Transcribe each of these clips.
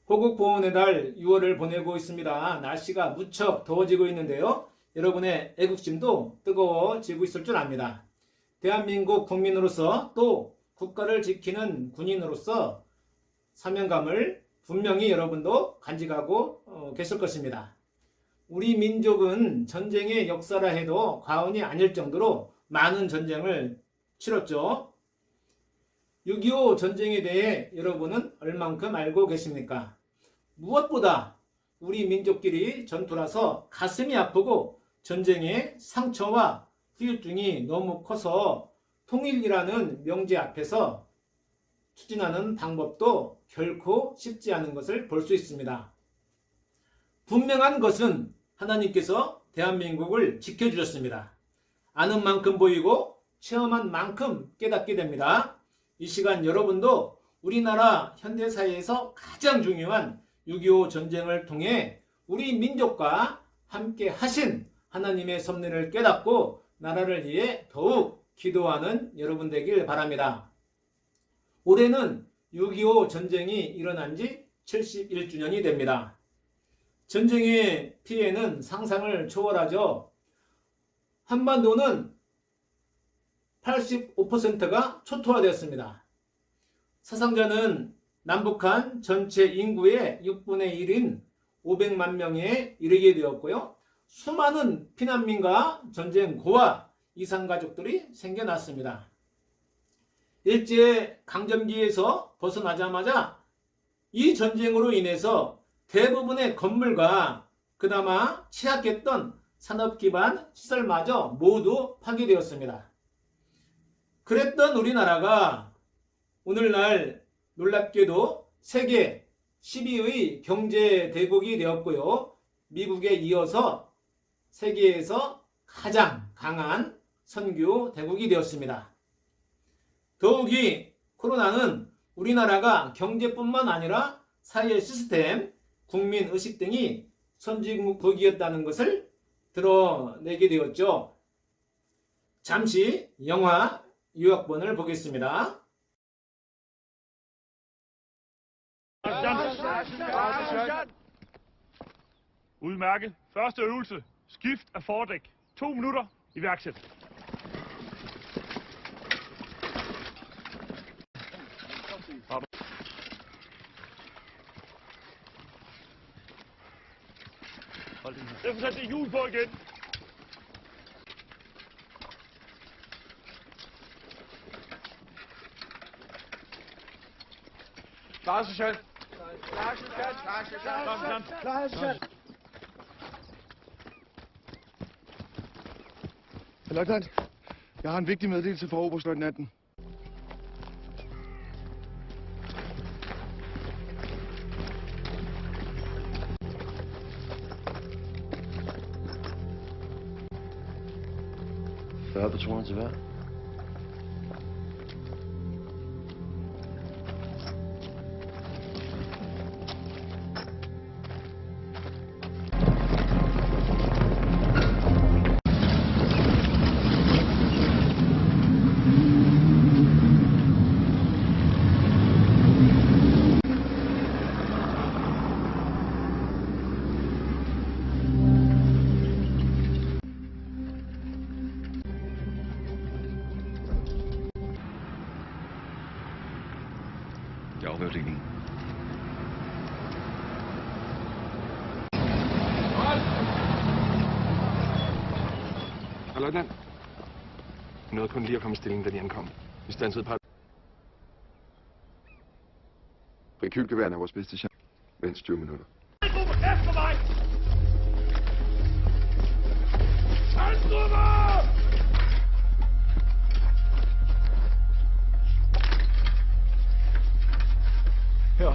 호국보훈의 달 6월을 보내고 있습니다. 날씨가 무척 더워지고 있는데요. 여러분의 애국심도 뜨거워지고 있을 줄 압니다. 대한민국 국민으로서 또 국가를 지키는 군인으로서 사명감을 분명히 여러분도 간직하고 계실 것입니다. 우리 민족은 전쟁의 역사라 해도 과언이 아닐 정도로 많은 전쟁을 치렀죠. 6.25 전쟁에 대해 여러분은 얼만큼 알고 계십니까? 무엇보다 우리 민족끼리 전투라서 가슴이 아프고 전쟁의 상처와 후유증이 너무 커서 통일이라는 명제 앞에서 추진하는 방법도 결코 쉽지 않은 것을 볼 수 있습니다. 분명한 것은 하나님께서 대한민국을 지켜주셨습니다. 아는 만큼 보이고 체험한 만큼 깨닫게 됩니다. 이 시간 여러분도 우리나라 현대사회에서 가장 중요한 6.25 전쟁을 통해 우리 민족과 함께 하신 하나님의 섭리를 깨닫고 나라를 위해 더욱 기도하는 여러분 되길 바랍니다. 올해는 6.25 전쟁이 일어난 지 71주년이 됩니다. 전쟁의 피해는 상상을 초월하죠. 한반도는 85%가 초토화되었습니다. 사상자는 남북한 전체 인구의 6분의 1인 500만 명에 이르게 되었고요. 수많은 피난민과 전쟁 고아 이산 가족들이 생겨났습니다. 일제 강점기에서 벗어나자마자 이 전쟁으로 인해서 대부분의 건물과 그나마 취약했던 산업 기반 시설마저 모두 파괴되었습니다. 그랬던 우리나라가 오늘날 놀랍게도 세계 10위의 경제 대국이 되었고요. 미국에 이어서 세계에서 가장 강한 선교 대국이 되었습니다. 더욱이 코로나는 우리나라가 경제뿐만 아니라 사회 시스템, 국민 의식 등이 선진국이었다는 것을 드러내게 되었죠. 잠시 영화 요약본을 보겠습니다. Udmærket. Første øvelse. Skift af fordæk. 2 minutter. Iværksæt. Jeg får sat det hjul på igen. Klar, sergeant. Klar, sergeant. Løjtnant, jeg har en vigtig meddelelse for oberstløjtnanten. Patroner til hver. Jeg afhører delingen. Løjtnant. Jeg nåede kun lige at komme i stilling, da de ankom. Vi standsede par. Rekylgeværen er vores bedste chance. Vent 20 minutter. Efter mig! Sandstrømmer! Her.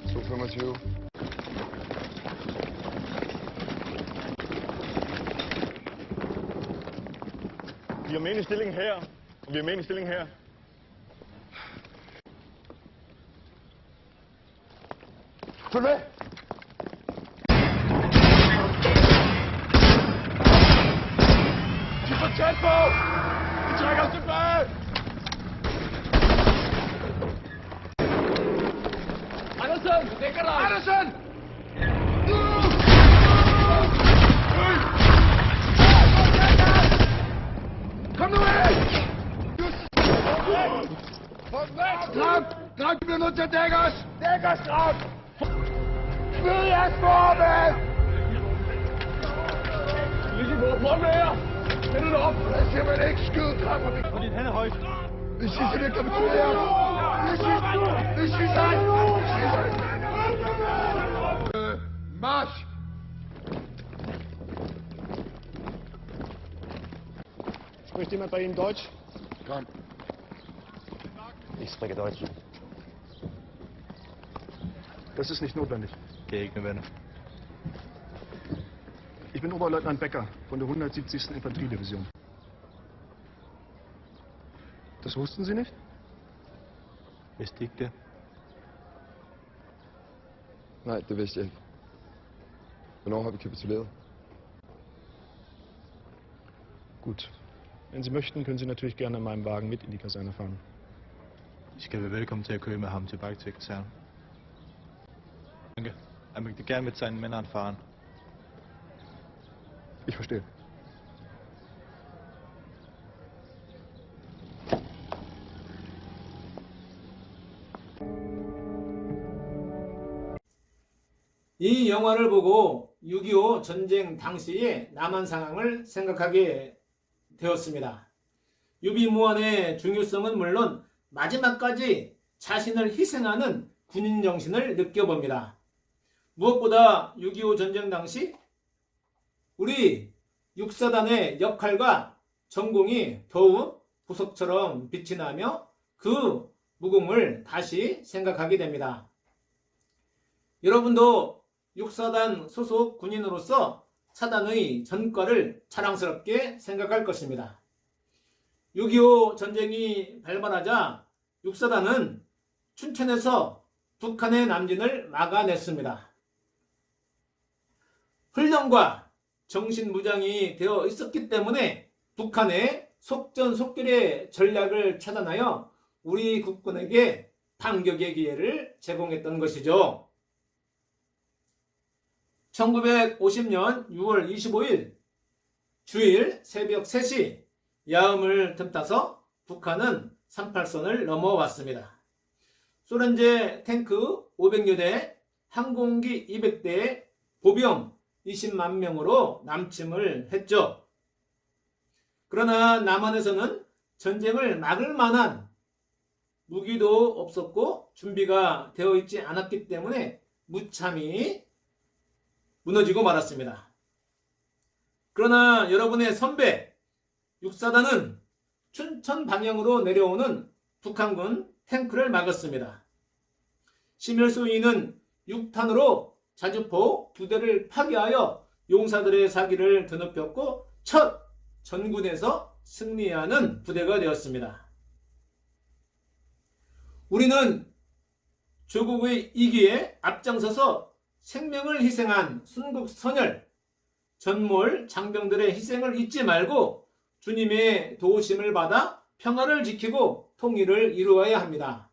225. Vi har med en stilling her, og vi har med en stilling her. Følg med! De er for tæt på! Vi trækker os tilbage! Andersen! Dækker dig! Andersen! Kom nu ind! Stram! Stram, du bliver nødt til at dække os! Dæk os, Stram! Smid jeres formand! Lige på, prøv med jer! Sæt det op! Jeg er simpelthen ikke skyde, Stram! Fordi han er højt. Vi siger simpelthen kapitulere! Vi siger marsch! Spricht jemand bei Ihnen Deutsch? Kom. Ich spreche Deutsch. Das ist nicht notwendig. Gegenwende. Ich bin Oberleutnant Becker von der 170. Infanteriedivision. Das wussten Sie nicht? Vidste ikke det. Nej, det vidste jeg ikke. Hvornår har vi kapituleret? Gut. Wenn Sie möchten, können Sie natürlich gerne in meinem Wagen mit in die Kaserne fahren. I skal være velkommen til at køre med ham tilbage til kasernen. Danke. Er möchte gerne mit seinen Männern fahren. Ich verstehe. 이 영화를 보고 6.25 전쟁 당시의 남한 상황을 생각하게 되었습니다. 유비무원의 중요성은 물론 마지막까지 자신을 희생하는 군인 정신을 느껴봅니다. 무엇보다 6.25 전쟁 당시 우리 육사단의 역할과 전공이 더욱 보석처럼 빛이 나며 그 무공을 다시 생각하게 됩니다. 여러분도 육사단 소속 군인으로서 사단의 전과를 자랑스럽게 생각할 것입니다. 6.25 전쟁이 발발하자 육사단은 춘천에서 북한의 남진을 막아냈습니다. 훈련과 정신무장이 되어 있었기 때문에 북한의 속전속결의 전략을 차단하여 우리 국군에게 반격의 기회를 제공했던 것이죠. 1950년 6월 25일 주일 새벽 3시 야음을 틈타서 북한은 38선을 넘어왔습니다. 소련제 탱크 500여 대, 항공기 200대, 보병 20만 명으로 남침을 했죠. 그러나 남한에서는 전쟁을 막을 만한 무기도 없었고 준비가 되어 있지 않았기 때문에 무참히 무너지고 말았습니다. 그러나 여러분의 선배 육사단은 춘천 방향으로 내려오는 북한군 탱크를 막았습니다. 심열수인은 6탄으로 자주포 2대를 파괴하여 용사들의 사기를 드높였고 첫 전군에서 승리하는 부대가 되었습니다. 우리는 조국의 이기에 앞장서서 생명을 희생한 순국선열, 전몰 장병들의 희생을 잊지 말고 주님의 도우심을 받아 평화를 지키고 통일을 이루어야 합니다.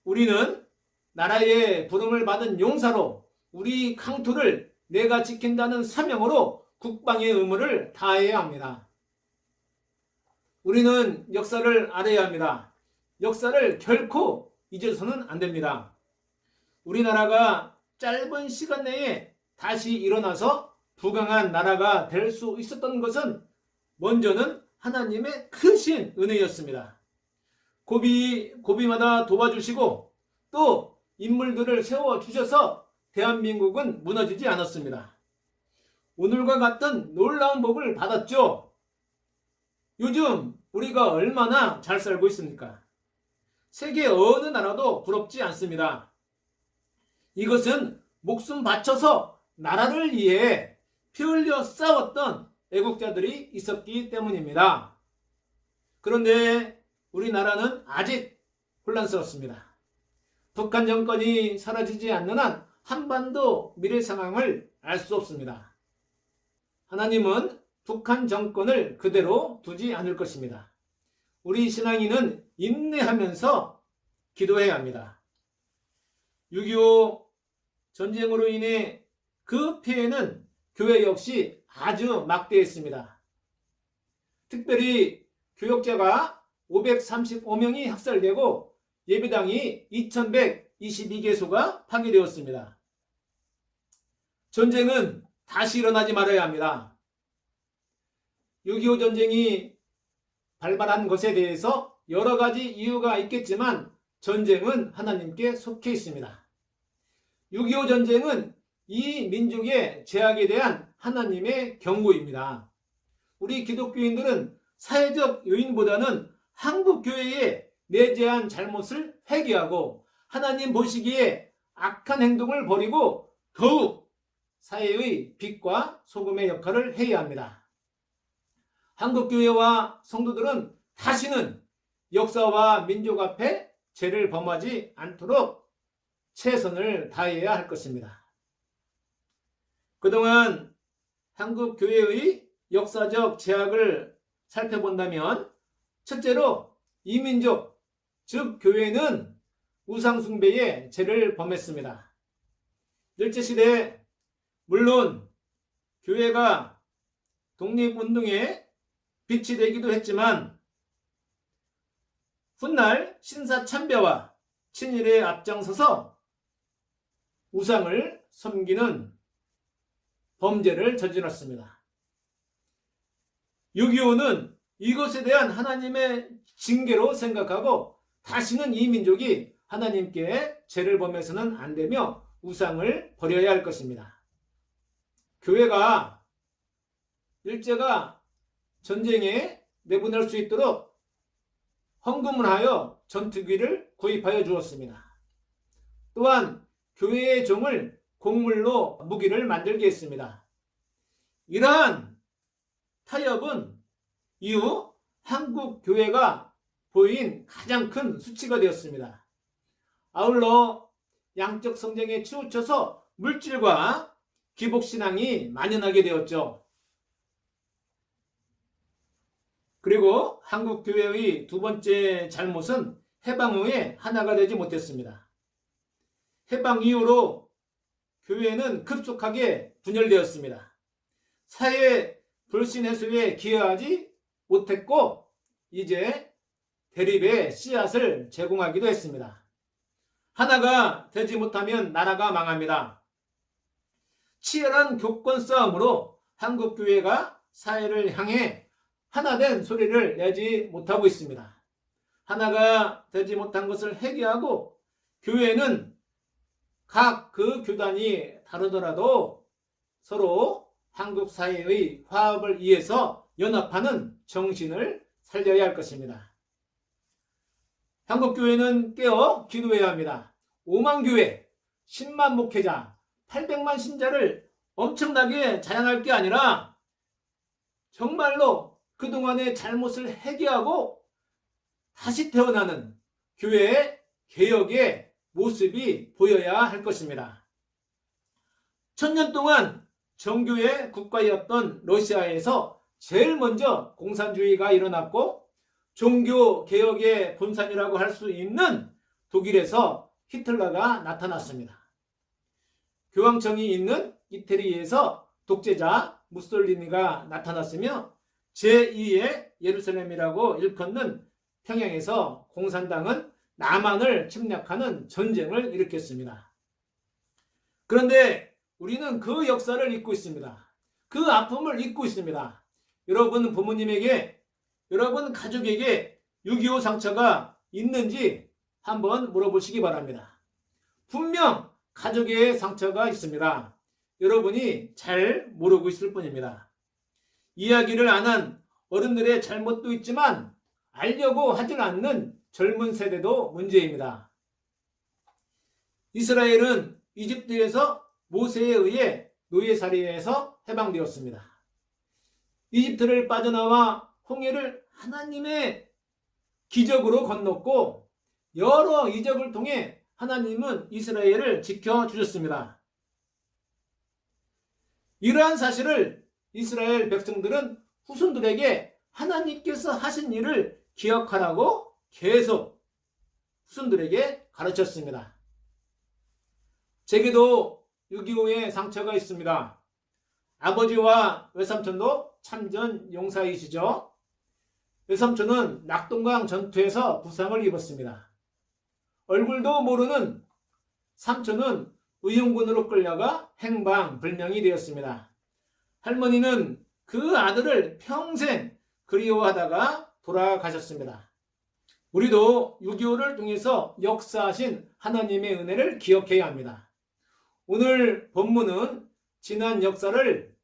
우리는 나라의 부름을 받은 용사로 우리 강토를 내가 지킨다는 사명으로 국방의 의무를 다해야 합니다. 우리는 역사를 알아야 합니다. 역사를 결코 잊어서는 안 됩니다. 우리나라가 짧은 시간 내에 다시 일어나서 부강한 나라가 될 수 있었던 것은 먼저는 하나님의 크신 은혜였습니다. 고비마다 도와주시고 또 인물들을 세워주셔서 대한민국은 무너지지 않았습니다. 오늘과 같은 놀라운 복을 받았죠. 요즘 우리가 얼마나 잘 살고 있습니까? 세계 어느 나라도 부럽지 않습니다. 이것은 목숨 바쳐서 나라를 위해 피 흘려 싸웠던 애국자들이 있었기 때문입니다. 그런데 우리나라는 아직 혼란스럽습니다. 북한 정권이 사라지지 않는 한 한반도 미래 상황을 알 수 없습니다. 하나님은 북한 정권을 그대로 두지 않을 것입니다. 우리 신앙인은 인내하면서 기도해야 합니다. 6.25 전쟁으로 인해 그 피해는 교회 역시 아주 막대했습니다. 특별히 교역자가 535명이 학살되고 예배당이 2122개소가 파괴되었습니다. 전쟁은 다시 일어나지 말아야 합니다. 6.25 전쟁이 발발한 것에 대해서 여러 가지 이유가 있겠지만 전쟁은 하나님께 속해 있습니다. 6.25 전쟁은 이 민족의 죄악에 대한 하나님의 경고입니다. 우리 기독교인들은 사회적 요인보다는 한국교회에 내재한 잘못을 회개하고 하나님 보시기에 악한 행동을 버리고 더욱 사회의 빛과 소금의 역할을 해야 합니다. 한국교회와 성도들은 다시는 역사와 민족 앞에 죄를 범하지 않도록 최선을 다해야 할 것입니다. 그동안 한국교회의 역사적 죄악을 살펴본다면 첫째로 이민족, 즉 교회는 우상숭배의 죄를 범했습니다. 일제시대 물론 교회가 독립운동에 빛이 되기도 했지만 훗날 신사참배와 친일에 앞장서서 우상을 섬기는 범죄를 저질렀습니다. 6.25는 이것에 대한 하나님의 징계로 생각하고 다시는 이 민족이 하나님께 죄를 범해서는 안 되며 우상을 버려야 할 것입니다. 교회가 일제가 전쟁에 내보낼 수 있도록 헌금을 하여 전투기를 구입하여 주었습니다. 또한 교회의 종을 곡물로 무기를 만들게 했습니다. 이러한 타협은 이후 한국 교회가 보인 가장 큰 수치가 되었습니다. 아울러 양적 성장에 치우쳐서 물질과 기복신앙이 만연하게 되었죠. 그리고 한국 교회의 두 번째 잘못은 해방 후에 하나가 되지 못했습니다. 해방 이후로 교회는 급속하게 분열되었습니다. 사회 불신 해소에 기여하지 못했고 이제 대립의 씨앗을 제공하기도 했습니다. 하나가 되지 못하면 나라가 망합니다. 치열한 교권 싸움으로 한국 교회가 사회를 향해 하나된 소리를 내지 못하고 있습니다. 하나가 되지 못한 것을 회개하고 교회는 각 그 교단이 다르더라도 서로 한국 사회의 화합을 위해서 연합하는 정신을 살려야 할 것입니다. 한국 교회는 깨어 기도해야 합니다. 5만 교회, 10만 목회자, 800만 신자를 엄청나게 자랑할 게 아니라 정말로 그동안의 잘못을 회개하고 다시 태어나는 교회의 개혁의 모습이 보여야 할 것입니다. 1000년 동안 정교의 국가였던 러시아에서 제일 먼저 공산주의가 일어났고 종교 개혁의 본산이라고 할 수 있는 독일에서 히틀러가 나타났습니다. 교황청이 있는 이태리에서 독재자 무솔리니가 나타났으며 제2의 예루살렘이라고 일컫는 평양에서 공산당은 남한을 침략하는 전쟁을 일으켰습니다. 그런데 우리는 그 역사를 잊고 있습니다. 그 아픔을 잊고 있습니다. 여러분 부모님에게 여러분 가족에게 6.25 상처가 있는지 한번 물어보시기 바랍니다. 분명 가족의 상처가 있습니다. 여러분이 잘 모르고 있을 뿐입니다. 이야기를 안 한 어른들의 잘못도 있지만 알려고 하질 않는 젊은 세대도 문제입니다. 이스라엘은 이집트에서 모세에 의해 노예살이에서 해방되었습니다. 이집트를 빠져나와 홍해를 하나님의 기적으로 건넜고 여러 이적을 통해 하나님은 이스라엘을 지켜주셨습니다. 이러한 사실을 이스라엘 백성들은 후손들에게 하나님께서 하신 일을 기억하라고 계속 후손들에게 가르쳤습니다. 제게도 6.25의 상처가 있습니다. 아버지와 외삼촌도 참전 용사이시죠. 외삼촌은 낙동강 전투에서 부상을 입었습니다. 얼굴도 모르는 삼촌은 의용군으로 끌려가 행방불명이 되었습니다. 할머니는 그 아들을 평생 그리워하다가 돌아가셨습니다. 우리도 6.25를 통해서 역사하신 하나님의 은혜를 기억해야 합니다. 오늘 본문은 지난 역사를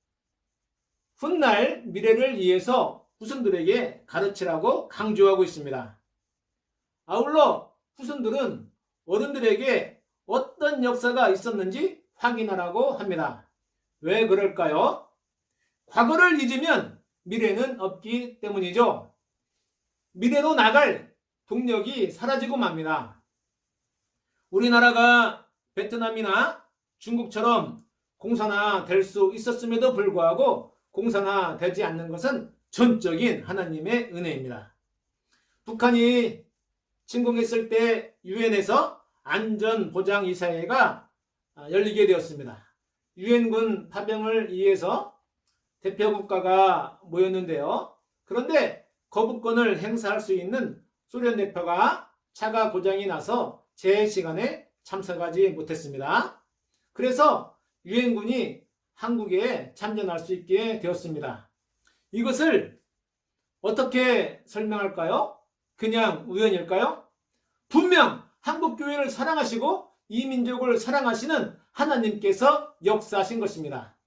훗날 미래를 위해서 후손들에게 가르치라고 강조하고 있습니다. 아울러 후손들은 어른들에게 어떤 역사가 있었는지 확인하라고 합니다. 왜 그럴까요? 과거를 잊으면 미래는 없기 때문이죠. 미래로 나갈 동력이 사라지고 맙니다. 우리나라가 베트남이나 중국처럼 공산화될 수 있었음에도 불구하고 공산화되지 않는 것은 전적인 하나님의 은혜입니다. 북한이 침공했을 때 유엔에서 안전보장이사회가 열리게 되었습니다. 유엔군 파병을 위해서 대표국가가 모였는데요. 그런데 거부권을 행사할 수 있는 소련 대표가 차가 고장이 나서 제 시간에 참석하지 못했습니다. 그래서 유엔군이 한국에 참전할 수 있게 되었습니다. 이것을 어떻게 설명할까요? 그냥 우연일까요? 분명 한국교회를 사랑하시고 이 민족을 사랑하시는 하나님께서 역사하신 것입니다.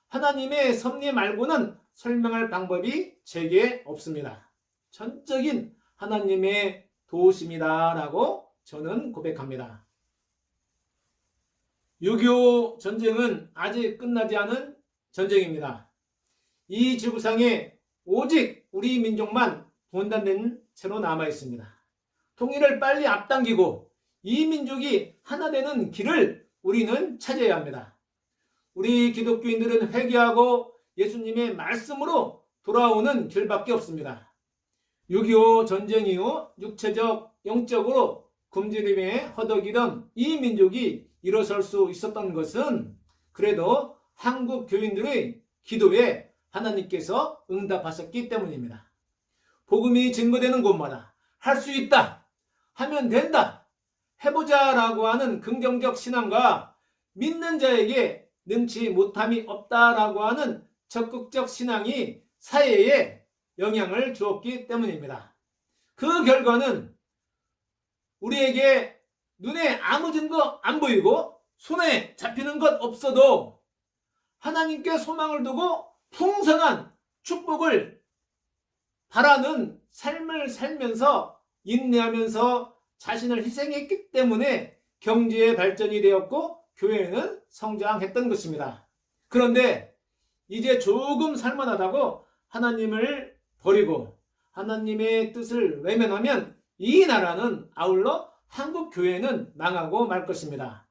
하나님의 섭리 말고는 설명할 방법이 제게 없습니다. 전적인 하나님의 도우심이다라고 저는 고백합니다. 6.25 전쟁은 아직 끝나지 않은 전쟁입니다. 이 지구상에 오직 우리 민족만 분단된 채로 남아 있습니다. 통일을 빨리 앞당기고 이 민족이 하나 되는 길을 우리는 찾아야 합니다. 우리 기독교인들은 회개하고 예수님의 말씀으로 돌아오는 길밖에 없습니다. 6.25 전쟁 이후 육체적, 영적으로 굶주림에 허덕이던 이 민족이 일어설 수 있었던 것은 그래도 한국 교인들의 기도에 하나님께서 응답하셨기 때문입니다. 복음이 증거되는 곳마다 할 수 있다, 하면 된다, 해보자 라고 하는 긍정적 신앙과 믿는 자에게 능치 못함이 없다라고 하는 적극적 신앙이 사회에 영향을 주었기 때문입니다. 그 결과는 우리에게 눈에 아무 증거 안 보이고 손에 잡히는 것 없어도 하나님께 소망을 두고 풍성한 축복을 바라는 삶을 살면서 인내하면서 자신을 희생했기 때문에 경제의 발전이 되었고 교회는 성장했던 것입니다. 그런데 이제 조금 살만하다고 하나님을 버리고 하나님의 뜻을 외면하면 이 나라는 아울러 한국 교회는 망하고 말 것입니다.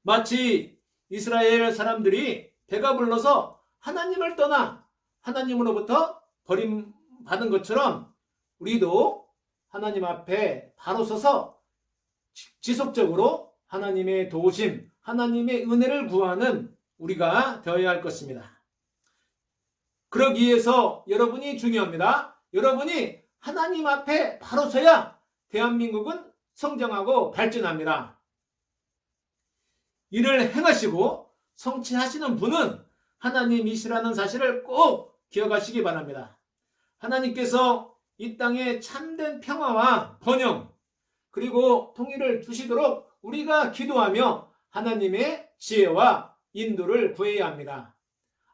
마치 이스라엘 사람들이 배가 불러서 하나님을 떠나 하나님으로부터 버림받은 것처럼 우리도 하나님 앞에 바로 서서 지속적으로 하나님의 도우심, 하나님의 은혜를 구하는 우리가 되어야 할 것입니다. 그러기 위해서 여러분이 중요합니다. 여러분이 하나님 앞에 바로 서야 대한민국은 성장하고 발전합니다. 이를 행하시고 성취하시는 분은 하나님이시라는 사실을 꼭 기억하시기 바랍니다. 하나님께서 이 땅에 참된 평화와 번영 그리고 통일을 주시도록 우리가 기도하며 하나님의 지혜와 인도를 구해야 합니다.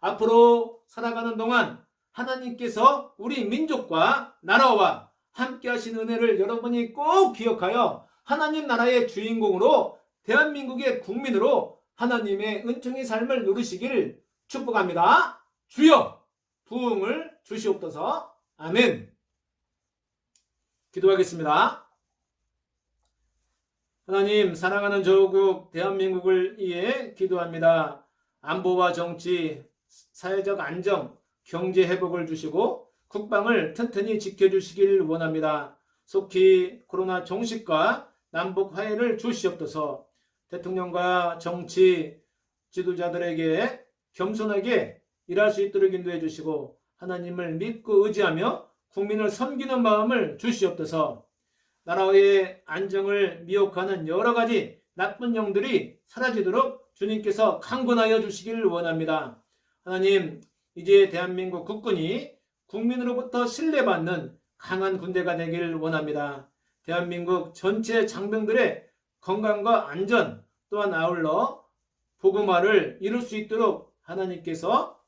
앞으로 살아가는 동안 하나님께서 우리 민족과 나라와 함께 하신 은혜를 여러분이 꼭 기억하여 하나님 나라의 주인공으로 대한민국의 국민으로 하나님의 은총의 삶을 누리시길 축복합니다. 주여 부흥을 주시옵소서. 아멘. 기도하겠습니다. 하나님, 사랑하는 조국 대한민국을 위해 기도합니다. 안보와 정치, 사회적 안정, 경제 회복을 주시고 국방을 튼튼히 지켜주시길 원합니다. 속히 코로나 종식과 남북 화해를 주시옵소서. 대통령과 정치 지도자들에게 겸손하게 일할 수 있도록 인도해 주시고 하나님을 믿고 의지하며 국민을 섬기는 마음을 주시옵소서. 나라의 안정을 미혹하는 여러 가지 나쁜 영들이 사라지도록 주님께서 강권하여 주시길 원합니다. 하나님, 이제 대한민국 국군이 국민으로부터 신뢰받는 강한 군대가 되길 원합니다. 대한민국 전체 장병들의 건강과 안전 또한 아울러 복음화를 이룰 수 있도록 하나님께서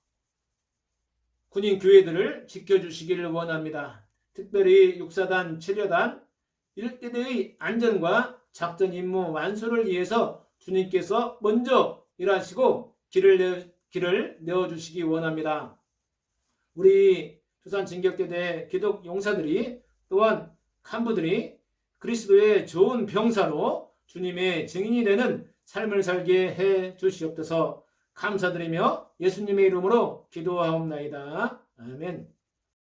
군인 교회들을 지켜주시기를 원합니다. 특별히 육사단, 7여단, 1대대의 안전과 작전 임무 완수를 위해서 주님께서 먼저 일하시고 길을 내어주시기 원합니다. 우리 조산진격대대 기독 용사들이 또한 간부들이 그리스도의 좋은 병사로 주님의 증인이 되는 삶을 살게 해 주시옵소서. 감사드리며 예수님의 이름으로 기도하옵나이다. 아멘.